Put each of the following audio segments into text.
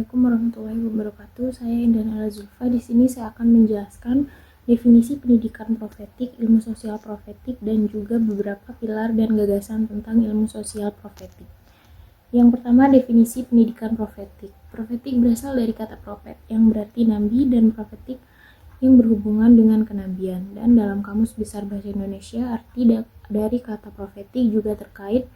Assalamualaikum warahmatullahi wabarakatuh. Saya Indan Ala Zulfa. Di sini saya akan menjelaskan definisi pendidikan profetik, ilmu sosial profetik, dan juga beberapa pilar dan gagasan tentang ilmu sosial profetik. Yang pertama, definisi pendidikan profetik. Profetik berasal dari kata profet, yang berarti nabi, dan profetik yang berhubungan dengan kenabian. Dan dalam Kamus Besar Bahasa Indonesia, arti dari kata profetik juga terkait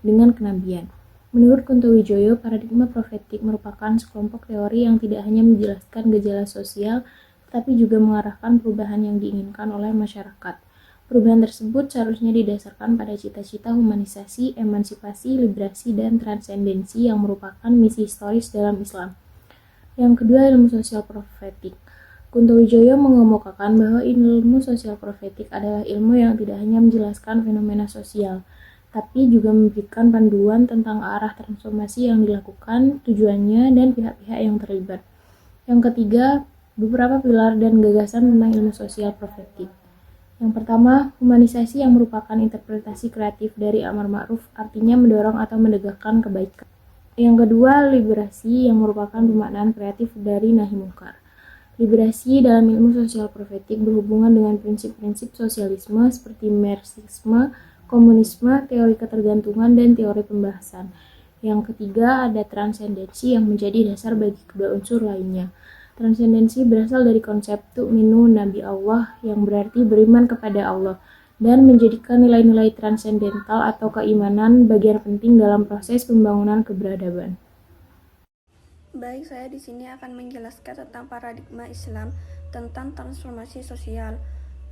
dengan kenabian. Menurut Kunto Wijoyo, paradigma profetik merupakan sekelompok teori yang tidak hanya menjelaskan gejala sosial, tetapi juga mengarahkan perubahan yang diinginkan oleh masyarakat. Perubahan tersebut seharusnya didasarkan pada cita-cita humanisasi, emansipasi, liberasi, dan transendensi yang merupakan misi historis dalam Islam. Yang kedua, ilmu sosial profetik. Kunto Wijoyo mengemukakan bahwa ilmu sosial profetik adalah ilmu yang tidak hanya menjelaskan fenomena sosial, tapi juga memberikan panduan tentang arah transformasi yang dilakukan, tujuannya, dan pihak-pihak yang terlibat. Yang ketiga, beberapa pilar dan gagasan tentang ilmu sosial profetik. Yang pertama, humanisasi yang merupakan interpretasi kreatif dari amar ma'ruf, artinya mendorong atau menegakkan kebaikan. Yang kedua, liberasi yang merupakan pemaknaan kreatif dari nahi mungkar. Liberasi dalam ilmu sosial profetik berhubungan dengan prinsip-prinsip sosialisme seperti marxisme, komunisme, teori ketergantungan, dan teori pembahasan. Yang ketiga, ada transendensi yang menjadi dasar bagi kedua unsur lainnya. Transendensi berasal dari konsep tu'minu nabi Allah yang berarti beriman kepada Allah dan menjadikan nilai-nilai transendental atau keimanan bagian penting dalam proses pembangunan keberadaban. Baik, saya di sini akan menjelaskan tentang paradigma Islam tentang transformasi sosial.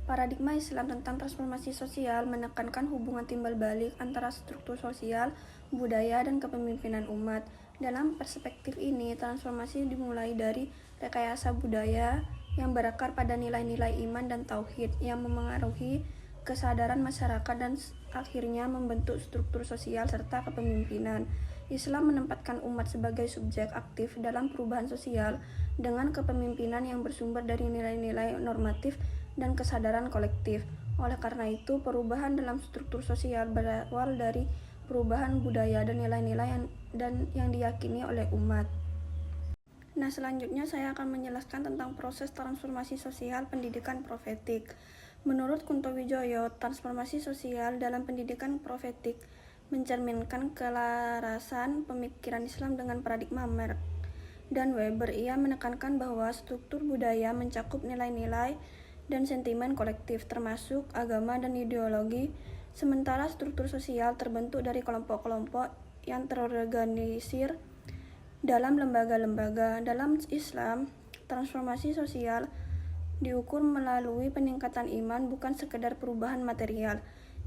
Paradigma Islam tentang transformasi sosial menekankan hubungan timbal balik antara struktur sosial, budaya, dan kepemimpinan umat. Dalam perspektif ini, transformasi dimulai dari rekayasa budaya yang berakar pada nilai-nilai iman dan tauhid yang memengaruhi kesadaran masyarakat dan akhirnya membentuk struktur sosial serta kepemimpinan. Islam menempatkan umat sebagai subjek aktif dalam perubahan sosial dengan kepemimpinan yang bersumber dari nilai-nilai normatif dan kesadaran kolektif. Oleh karena itu, perubahan dalam struktur sosial berawal dari perubahan budaya dan nilai-nilai yang diyakini oleh umat. Nah, selanjutnya saya akan menjelaskan tentang proses transformasi sosial pendidikan profetik. Menurut Kunto Wijoyo, transformasi sosial dalam pendidikan profetik mencerminkan kelarasan pemikiran Islam dengan paradigma Marx dan Weber. Ia menekankan bahwa struktur budaya mencakup nilai-nilai dan sentimen kolektif, termasuk agama dan ideologi, sementara struktur sosial terbentuk dari kelompok-kelompok yang terorganisir dalam lembaga-lembaga. Dalam Islam, transformasi sosial diukur melalui peningkatan iman, bukan sekedar perubahan material,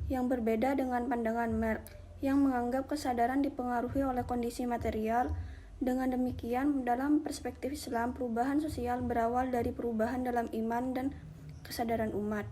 yang berbeda dengan pandangan Marx yang menganggap kesadaran dipengaruhi oleh kondisi material. Dengan demikian, dalam perspektif Islam, perubahan sosial berawal dari perubahan dalam iman dan kesadaran umat.